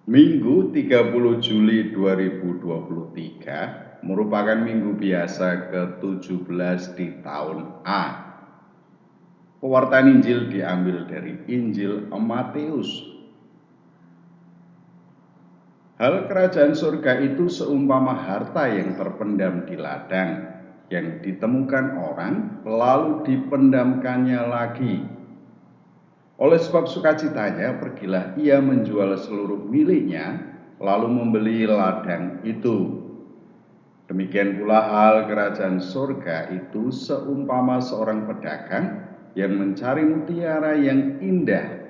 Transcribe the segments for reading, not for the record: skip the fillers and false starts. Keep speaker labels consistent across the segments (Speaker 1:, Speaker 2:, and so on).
Speaker 1: Minggu 30 Juli 2023 merupakan minggu biasa ke-17 di tahun A. Pewartaan Injil diambil dari Injil Matius. Hal kerajaan surga itu seumpama harta yang terpendam di ladang, yang ditemukan orang lalu dipendamkannya lagi. Oleh sebab sukacitanya, pergilah ia menjual seluruh miliknya, lalu membeli ladang itu. Demikian pula hal kerajaan surga itu seumpama seorang pedagang yang mencari mutiara yang indah.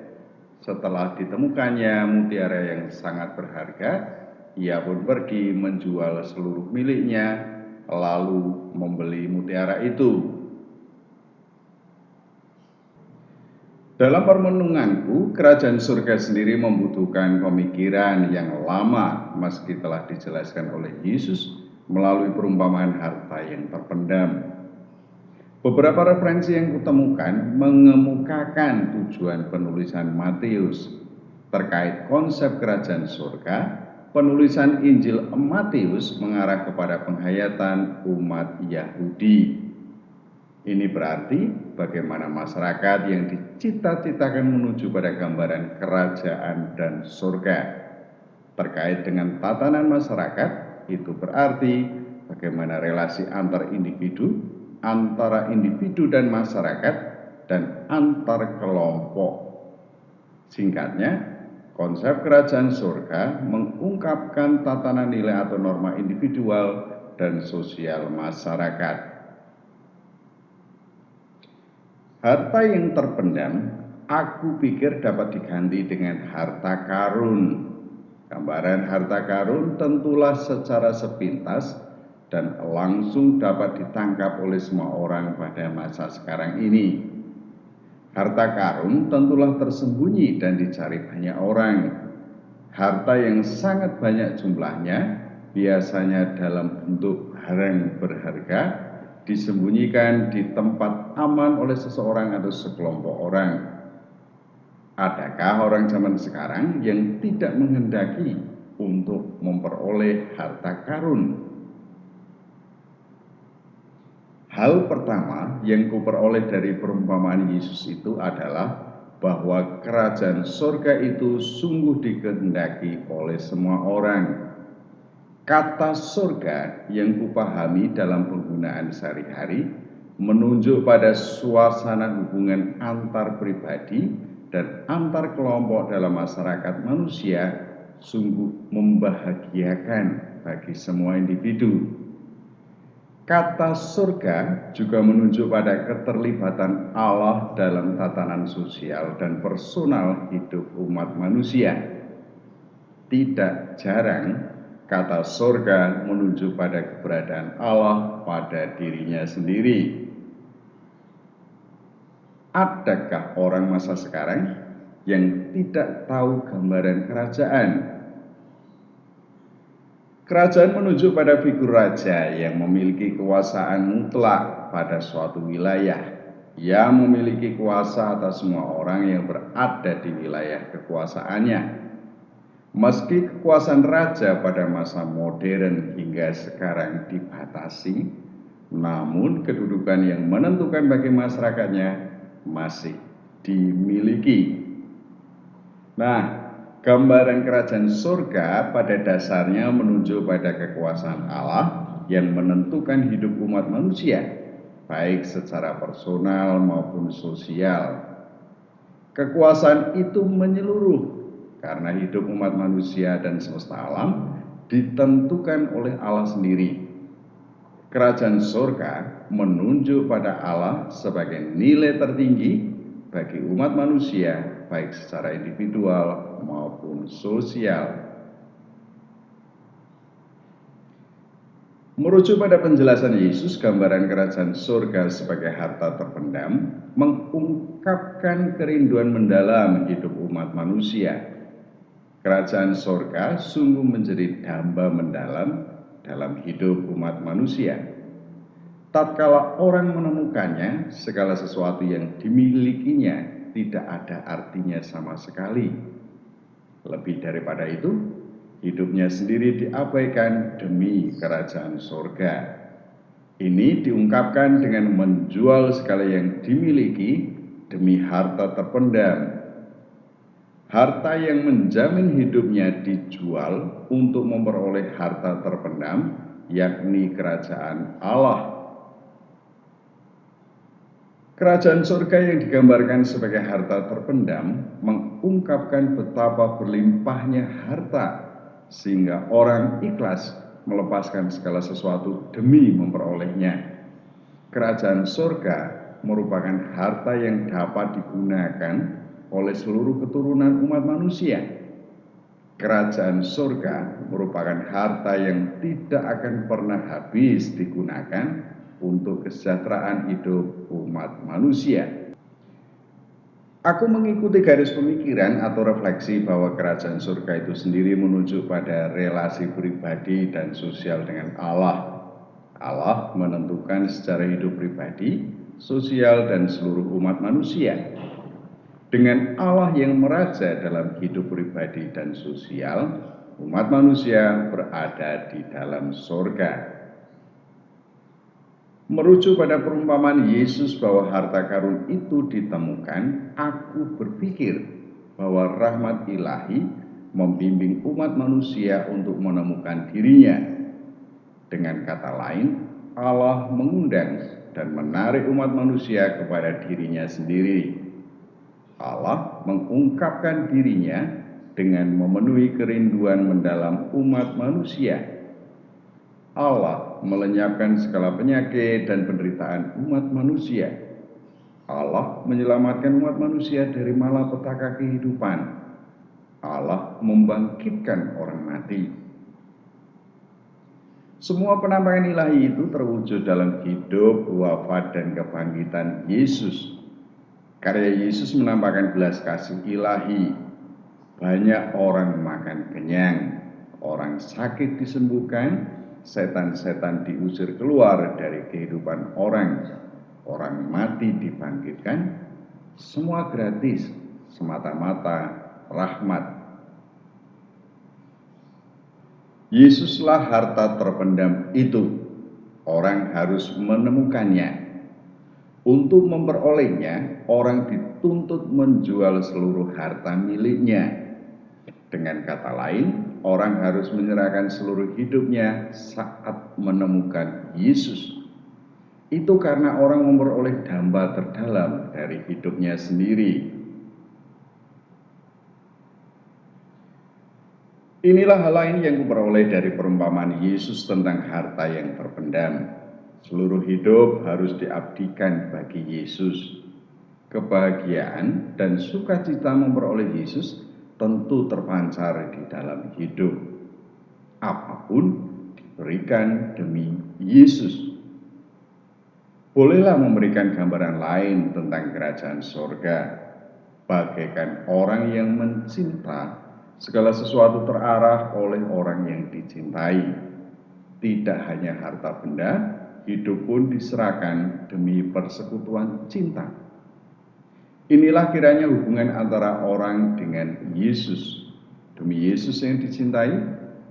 Speaker 1: Setelah ditemukannya mutiara yang sangat berharga, ia pun pergi menjual seluruh miliknya, lalu membeli mutiara itu. Dalam permenunganku, kerajaan surga sendiri membutuhkan pemikiran yang lama meski telah dijelaskan oleh Yesus melalui perumpamaan harta yang terpendam. Beberapa referensi yang kutemukan mengemukakan tujuan penulisan Matius terkait konsep kerajaan surga. Penulisan Injil Matius mengarah kepada penghayatan umat Yahudi. Ini berarti bagaimana masyarakat yang dicita-citakan menuju pada gambaran kerajaan dan surga. Terkait dengan tatanan masyarakat, itu berarti bagaimana relasi antar individu, antara individu dan masyarakat, dan antar kelompok. Singkatnya, konsep kerajaan surga mengungkapkan tatanan nilai atau norma individual dan sosial masyarakat. Harta yang terpendam, aku pikir dapat diganti dengan harta karun. Gambaran harta karun tentulah secara sepintas dan langsung dapat ditangkap oleh semua orang pada masa sekarang ini. Harta karun tentulah tersembunyi dan dicari banyak orang. Harta yang sangat banyak jumlahnya, biasanya dalam bentuk barang berharga, disembunyikan di tempat aman oleh seseorang atau sekelompok orang. Adakah orang zaman sekarang yang tidak menghendaki untuk memperoleh harta karun? Hal pertama yang kuperoleh dari perumpamaan Yesus itu adalah bahwa kerajaan surga itu sungguh dikehendaki oleh semua orang. Kata surga yang kupahami dalam penggunaan sehari-hari menunjuk pada suasana hubungan antar pribadi dan antar kelompok dalam masyarakat manusia sungguh membahagiakan bagi semua individu. Kata surga juga menunjuk pada keterlibatan Allah dalam tatanan sosial dan personal hidup umat manusia. Tidak jarang kata surga menunjuk pada keberadaan Allah pada dirinya sendiri. Adakah orang masa sekarang yang tidak tahu gambaran kerajaan? Kerajaan menunjuk pada figur raja yang memiliki kekuasaan mutlak pada suatu wilayah, yang memiliki kuasa atas semua orang yang berada di wilayah kekuasaannya. Meski kekuasaan raja pada masa modern hingga sekarang dibatasi, namun kedudukan yang menentukan bagi masyarakatnya masih dimiliki. Nah, gambaran kerajaan surga pada dasarnya menunjuk pada kekuasaan Allah yang menentukan hidup umat manusia, baik secara personal maupun sosial. Kekuasaan itu menyeluruh karena hidup umat manusia dan semesta alam ditentukan oleh Allah sendiri. Kerajaan surga menunjuk pada Allah sebagai nilai tertinggi bagi umat manusia, baik secara individual maupun sosial. Merujuk pada penjelasan Yesus, gambaran kerajaan surga sebagai harta terpendam mengungkapkan kerinduan mendalam hidup umat manusia. Kerajaan surga sungguh menjadi damba mendalam dalam hidup umat manusia. Tatkala orang menemukannya, segala sesuatu yang dimilikinya tidak ada artinya sama sekali. Lebih daripada itu, hidupnya sendiri diabaikan demi kerajaan surga. Ini diungkapkan dengan menjual segala yang dimiliki demi harta terpendam. Harta yang menjamin hidupnya dijual untuk memperoleh harta terpendam, yakni kerajaan Allah. Kerajaan surga yang digambarkan sebagai harta terpendam mengungkapkan betapa berlimpahnya harta sehingga orang ikhlas melepaskan segala sesuatu demi memperolehnya. Kerajaan surga merupakan harta yang dapat digunakan oleh seluruh keturunan umat manusia. Kerajaan surga merupakan harta yang tidak akan pernah habis digunakan untuk kesejahteraan hidup umat manusia. Aku mengikuti garis pemikiran atau refleksi bahwa kerajaan surga itu sendiri menunjuk pada relasi pribadi dan sosial dengan Allah. Allah menentukan secara hidup pribadi, sosial, dan seluruh umat manusia. Dengan Allah yang meraja dalam hidup pribadi dan sosial, umat manusia berada di dalam surga. Merujuk pada perumpamaan Yesus bahwa harta karun itu ditemukan, aku berpikir bahwa rahmat ilahi membimbing umat manusia untuk menemukan dirinya. Dengan kata lain, Allah mengundang dan menarik umat manusia kepada dirinya sendiri. Allah mengungkapkan dirinya dengan memenuhi kerinduan mendalam umat manusia. Allah melenyapkan segala penyakit dan penderitaan umat manusia. Allah menyelamatkan umat manusia dari malapetaka kehidupan. Allah membangkitkan orang mati. Semua penampakan ilahi itu terwujud dalam hidup, wafat, dan kebangkitan Yesus. Karya Yesus menampakkan belas kasih ilahi. Banyak orang makan kenyang, orang sakit disembuhkan, setan-setan diusir keluar dari kehidupan orang, orang mati dibangkitkan, semua gratis, semata-mata rahmat. Yesuslah harta terpendam itu. Orang harus menemukannya. Untuk memperolehnya, orang dituntut menjual seluruh harta miliknya. Dengan kata lain, orang harus menyerahkan seluruh hidupnya saat menemukan Yesus. Itu karena orang memperoleh damba terdalam dari hidupnya sendiri. Inilah hal lain yang kuperoleh dari perumpamaan Yesus tentang harta yang terpendam. Seluruh hidup harus diabdikan bagi Yesus. Kebahagiaan dan sukacita memperoleh Yesus tentu terpancar di dalam hidup. Apapun diberikan demi Yesus. Bolehlah memberikan gambaran lain tentang kerajaan surga. Bagaikan orang yang mencinta, segala sesuatu terarah oleh orang yang dicintai. Tidak hanya harta benda, hidup pun diserahkan demi persekutuan cinta. Inilah kiranya hubungan antara orang dengan Yesus. Demi Yesus yang dicintai,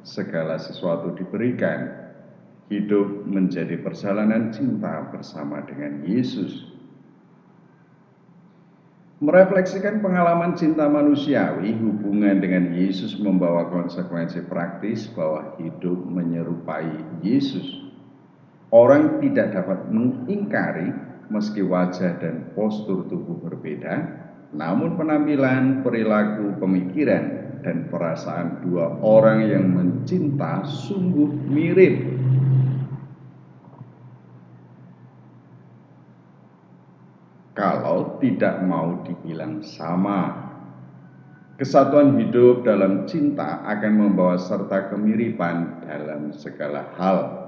Speaker 1: segala sesuatu diberikan. Hidup menjadi perjalanan cinta bersama dengan Yesus. Merefleksikan pengalaman cinta manusiawi, hubungan dengan Yesus membawa konsekuensi praktis bahwa hidup menyerupai Yesus. Orang tidak dapat mengingkari meski wajah dan postur tubuh berbeda, namun penampilan, perilaku, pemikiran, dan perasaan dua orang yang mencinta sungguh mirip. Kalau tidak mau dibilang sama, kesatuan hidup dalam cinta akan membawa serta kemiripan dalam segala hal.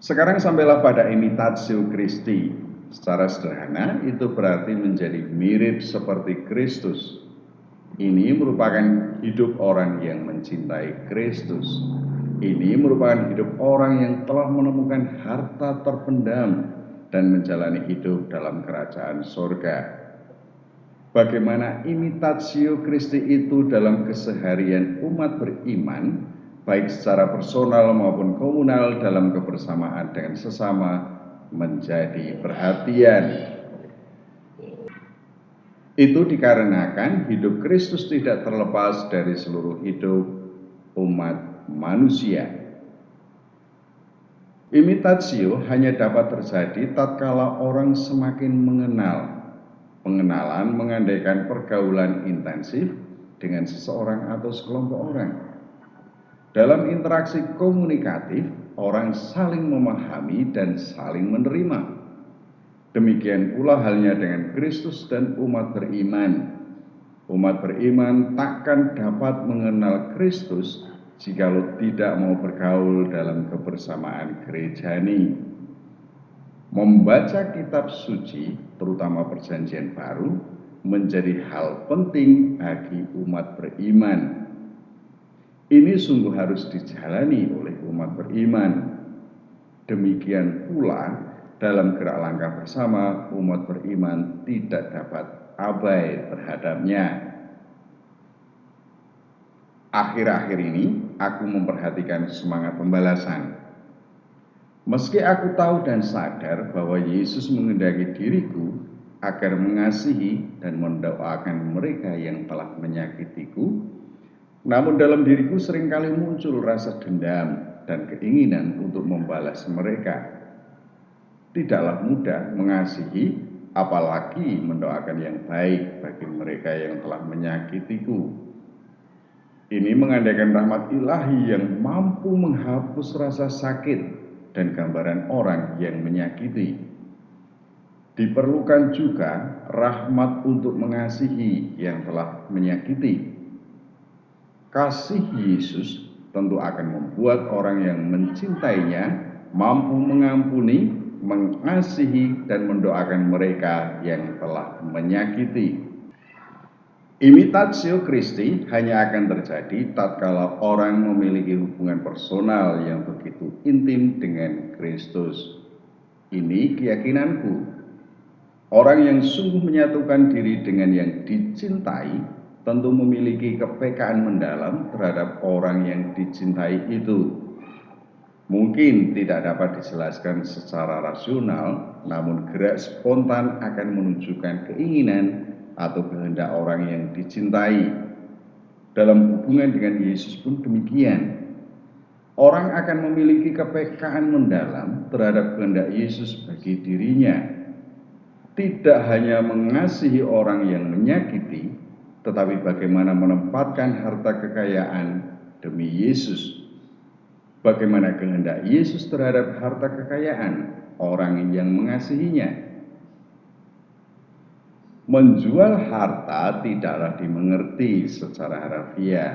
Speaker 1: Sekarang sampailah pada imitatio Christi. Secara sederhana itu berarti menjadi mirip seperti Kristus. Ini merupakan hidup orang yang mencintai Kristus. Ini merupakan hidup orang yang telah menemukan harta terpendam dan menjalani hidup dalam kerajaan surga. bagaimana imitatio Christi itu dalam keseharian umat beriman, baik secara personal maupun komunal dalam kebersamaan dengan sesama, menjadi perhatian. Itu dikarenakan hidup Kristus tidak terlepas dari seluruh hidup umat manusia. Imitatio hanya dapat terjadi tatkala orang semakin mengenal. Pengenalan mengandaikan pergaulan intensif dengan seseorang atau sekelompok orang. Dalam interaksi komunikatif, orang saling memahami dan saling menerima. Demikian pula halnya dengan Kristus dan umat beriman. Umat beriman takkan dapat mengenal Kristus jikalau tidak mau bergaul dalam kebersamaan gerejani. Membaca kitab suci, terutama Perjanjian Baru, menjadi hal penting bagi umat beriman. Ini sungguh harus dijalani oleh umat beriman. Demikian pula dalam gerak langkah bersama, umat beriman tidak dapat abai terhadapnya. Akhir-akhir ini aku memperhatikan semangat pembalasan. Meski aku tahu dan sadar bahwa Yesus menghendaki diriku agar mengasihi dan mendoakan mereka yang telah menyakitiku, namun dalam diriku seringkali muncul rasa dendam dan keinginan untuk membalas mereka. Tidaklah mudah mengasihi, apalagi mendoakan yang baik bagi mereka yang telah menyakitiku. Ini mengandaikan rahmat ilahi yang mampu menghapus rasa sakit dan gambaran orang yang menyakiti. Diperlukan juga rahmat untuk mengasihi yang telah menyakiti. Kasih Yesus tentu akan membuat orang yang mencintainya mampu mengampuni, mengasihi, dan mendoakan mereka yang telah menyakiti. Imitatio Christi hanya akan terjadi tatkala orang memiliki hubungan personal yang begitu intim dengan Kristus. Ini keyakinanku. Orang yang sungguh menyatukan diri dengan yang dicintai tentu memiliki kepekaan mendalam terhadap orang yang dicintai itu. Mungkin tidak dapat dijelaskan secara rasional, namun gerak spontan akan menunjukkan keinginan atau kehendak orang yang dicintai. Dalam hubungan dengan Yesus pun demikian. Orang akan memiliki kepekaan mendalam terhadap kehendak Yesus bagi dirinya. Tidak hanya mengasihi orang yang menyakiti, tetapi bagaimana menempatkan harta kekayaan demi Yesus. Bagaimana kehendak Yesus terhadap harta kekayaan orang yang mengasihinya. Menjual harta tidaklah dimengerti secara harafiah.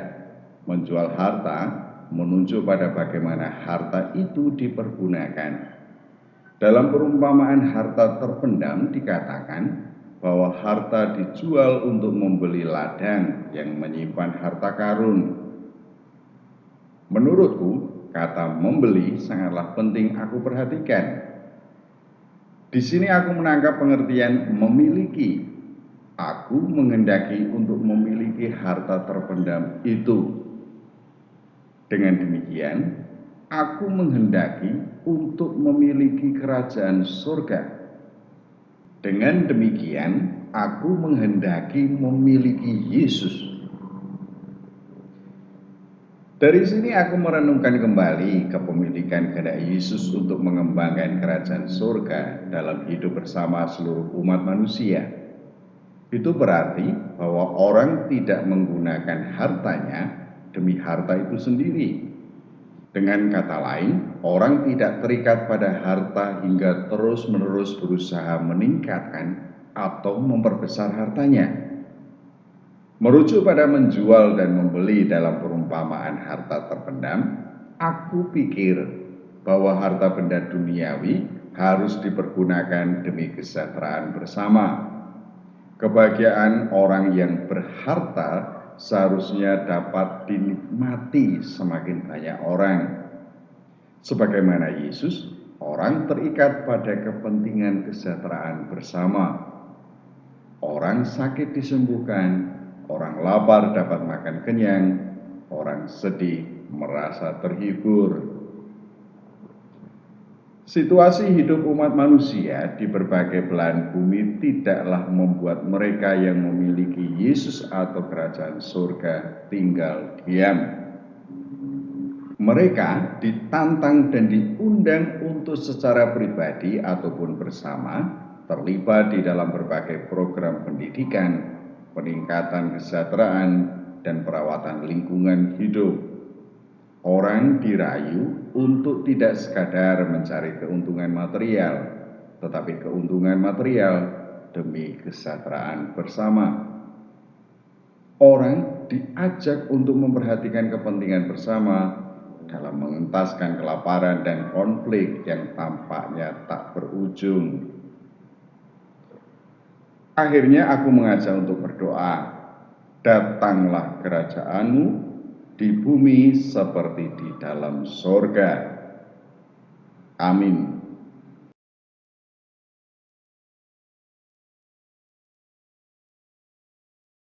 Speaker 1: Menjual harta menunjuk pada bagaimana harta itu dipergunakan. Dalam perumpamaan harta terpendam dikatakan bahwa harta dijual untuk membeli ladang yang menyimpan harta karun. Menurutku, kata membeli sangatlah penting aku perhatikan. Di sini aku menangkap pengertian memiliki. Aku menghendaki untuk memiliki harta terpendam itu. Dengan demikian, aku menghendaki untuk memiliki kerajaan surga. Dengan demikian, aku menghendaki memiliki Yesus. Dari sini aku merenungkan kembali kepemilikan kehendak Yesus untuk mengembangkan kerajaan surga dalam hidup bersama seluruh umat manusia. Itu berarti bahwa orang tidak menggunakan hartanya demi harta itu sendiri. Dengan kata lain, orang tidak terikat pada harta hingga terus-menerus berusaha meningkatkan atau memperbesar hartanya. Merujuk pada menjual dan membeli dalam perumpamaan harta terpendam, aku pikir bahwa harta benda duniawi harus dipergunakan demi kesejahteraan bersama. Kebahagiaan orang yang berharta seharusnya dapat dinikmati semakin banyak orang. Sebagaimana Yesus, orang terikat pada kepentingan kesejahteraan bersama. orang sakit disembuhkan, orang lapar dapat makan kenyang, orang sedih merasa terhibur. Situasi hidup umat manusia di berbagai belahan bumi tidaklah membuat mereka yang memiliki Yesus atau kerajaan surga tinggal diam. Mereka ditantang dan diundang untuk secara pribadi ataupun bersama terlibat di dalam berbagai program pendidikan, peningkatan kesejahteraan, dan perawatan lingkungan hidup. Orang dirayu untuk tidak sekadar mencari keuntungan material, tetapi keuntungan material demi kesejahteraan bersama. Orang diajak untuk memperhatikan kepentingan bersama dalam mengentaskan kelaparan dan konflik yang tampaknya tak berujung. Akhirnya aku mengajak untuk berdoa, datanglah kerajaan-Mu di bumi seperti di dalam sorga. Amin.